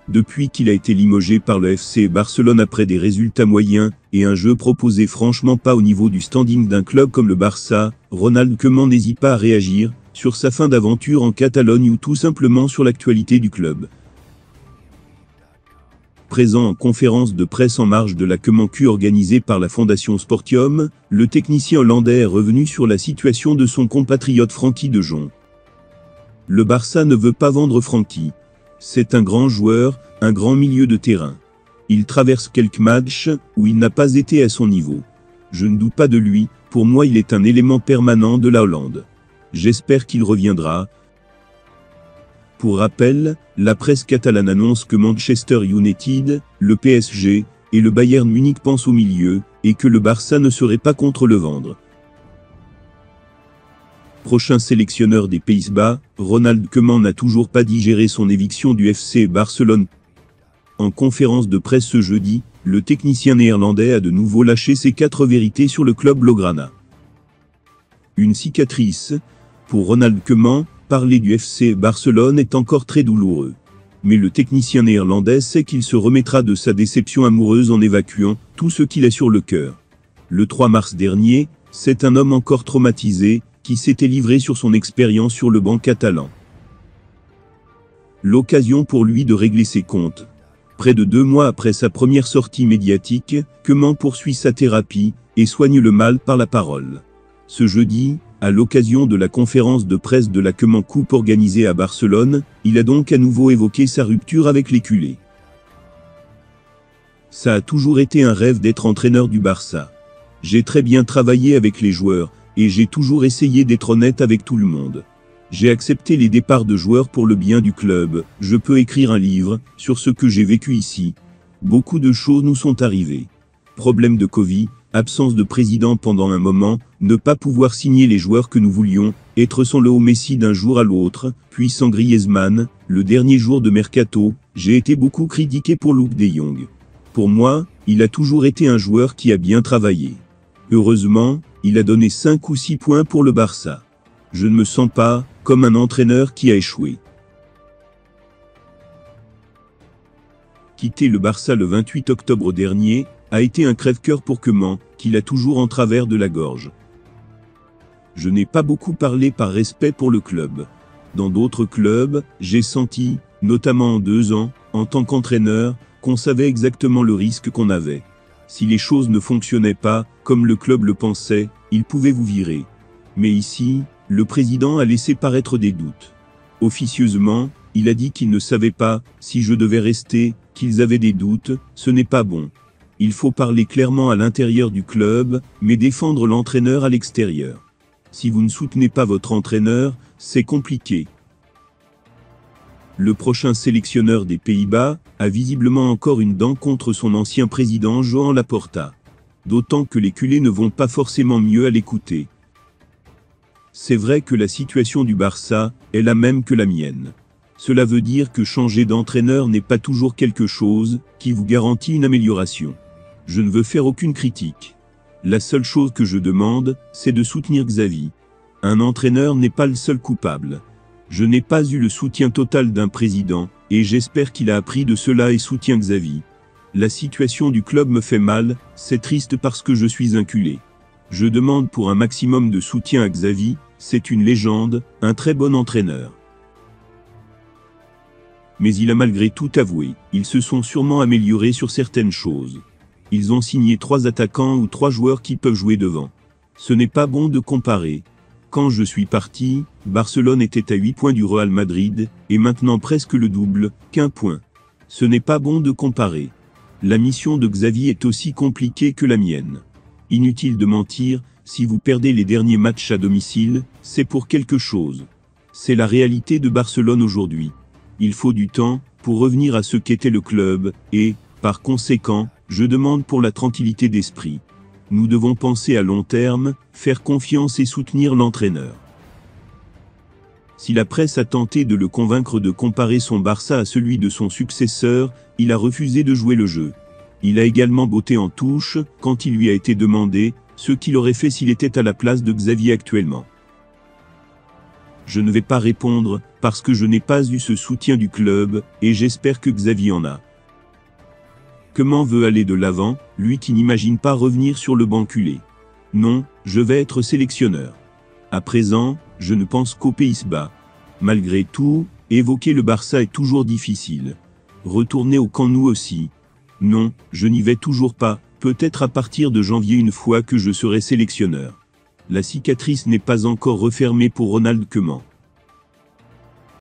Depuis qu'il a été limogé par le FC Barcelone après des résultats moyens, et un jeu proposé franchement pas au niveau du standing d'un club comme le Barça, Ronald Koeman n'hésite pas à réagir, sur sa fin d'aventure en Catalogne ou tout simplement sur l'actualité du club. Présent en conférence de presse en marge de la Koeman Q organisée par la Fondation Sportium, le technicien hollandais est revenu sur la situation de son compatriote Frenkie de Jong. Le Barça ne veut pas vendre Frenkie. C'est un grand joueur, un grand milieu de terrain. Il traverse quelques matchs où il n'a pas été à son niveau. Je ne doute pas de lui, pour moi il est un élément permanent de la Hollande. J'espère qu'il reviendra. Pour rappel, la presse catalane annonce que Manchester United, le PSG et le Bayern Munich pensent au milieu, et que le Barça ne serait pas contre le vendre. Prochain sélectionneur des Pays-Bas, Ronald Koeman n'a toujours pas digéré son éviction du FC Barcelone. En conférence de presse ce jeudi, le technicien néerlandais a de nouveau lâché ses 4 vérités sur le club blaugrana. Une cicatrice. Pour Ronald Koeman, parler du FC Barcelone est encore très douloureux. Mais le technicien néerlandais sait qu'il se remettra de sa déception amoureuse en évacuant tout ce qu'il a sur le cœur. Le 3 mars dernier, c'est un homme encore traumatisé, qui s'était livré sur son expérience sur le banc catalan. L'occasion pour lui de régler ses comptes. Près de 2 mois après sa première sortie médiatique, Koeman poursuit sa thérapie, et soigne le mal par la parole. Ce jeudi, à l'occasion de la conférence de presse de la Koeman Coupe organisée à Barcelone, il a donc à nouveau évoqué sa rupture avec les culés. Ça a toujours été un rêve d'être entraîneur du Barça. J'ai très bien travaillé avec les joueurs, et j'ai toujours essayé d'être honnête avec tout le monde. J'ai accepté les départs de joueurs pour le bien du club, je peux écrire un livre sur ce que j'ai vécu ici. Beaucoup de choses nous sont arrivées. Problème de Covid, absence de président pendant un moment, ne pas pouvoir signer les joueurs que nous voulions, être sans Léo Messi d'un jour à l'autre, puis sans Griezmann, le dernier jour de Mercato, j'ai été beaucoup critiqué pour Luuk de Jong. Pour moi, il a toujours été un joueur qui a bien travaillé. Heureusement, il a donné 5 ou 6 points pour le Barça. Je ne me sens pas comme un entraîneur qui a échoué. Quitter le Barça le 28 octobre dernier a été un crève-cœur pour Koeman, qu'il a toujours en travers de la gorge. Je n'ai pas beaucoup parlé par respect pour le club. Dans d'autres clubs, j'ai senti, notamment en 2 ans, en tant qu'entraîneur, qu'on savait exactement le risque qu'on avait. Si les choses ne fonctionnaient pas, comme le club le pensait, il pouvait vous virer. Mais ici, le président a laissé paraître des doutes. Officieusement, il a dit qu'il ne savait pas si je devais rester, qu'ils avaient des doutes, ce n'est pas bon. Il faut parler clairement à l'intérieur du club, mais défendre l'entraîneur à l'extérieur. Si vous ne soutenez pas votre entraîneur, c'est compliqué. Le prochain sélectionneur des Pays-Bas a visiblement encore une dent contre son ancien président Joan Laporta. D'autant que les culés ne vont pas forcément mieux à l'écouter. C'est vrai que la situation du Barça est la même que la mienne. Cela veut dire que changer d'entraîneur n'est pas toujours quelque chose qui vous garantit une amélioration. Je ne veux faire aucune critique. La seule chose que je demande, c'est de soutenir Xavi. Un entraîneur n'est pas le seul coupable. Je n'ai pas eu le soutien total d'un président, et j'espère qu'il a appris de cela et soutient Xavi. La situation du club me fait mal, c'est triste parce que je suis un culé. Je demande pour un maximum de soutien à Xavi, c'est une légende, un très bon entraîneur. Mais il a malgré tout avoué, ils se sont sûrement améliorés sur certaines choses. Ils ont signé 3 attaquants ou 3 joueurs qui peuvent jouer devant. Ce n'est pas bon de comparer. Quand je suis parti, Barcelone était à 8 points du Real Madrid, et maintenant presque le double, qu'1 point. Ce n'est pas bon de comparer. La mission de Xavi est aussi compliquée que la mienne. Inutile de mentir, si vous perdez les derniers matchs à domicile, c'est pour quelque chose. C'est la réalité de Barcelone aujourd'hui. Il faut du temps pour revenir à ce qu'était le club, et, par conséquent, je demande pour la tranquillité d'esprit. Nous devons penser à long terme, faire confiance et soutenir l'entraîneur. Si la presse a tenté de le convaincre de comparer son Barça à celui de son successeur, il a refusé de jouer le jeu. Il a également botté en touche quand il lui a été demandé ce qu'il aurait fait s'il était à la place de Xavi actuellement. Je ne vais pas répondre, parce que je n'ai pas eu ce soutien du club, et j'espère que Xavi en a. Comment veut aller de l'avant, lui qui n'imagine pas revenir sur le banc culé. Non, je vais être sélectionneur. À présent, je ne pense qu'aux Pays-Bas. Malgré tout, évoquer le Barça est toujours difficile. Retourner au Camp Nou aussi. Non, je n'y vais toujours pas, peut-être à partir de janvier une fois que je serai sélectionneur. La cicatrice n'est pas encore refermée pour Ronald Koeman.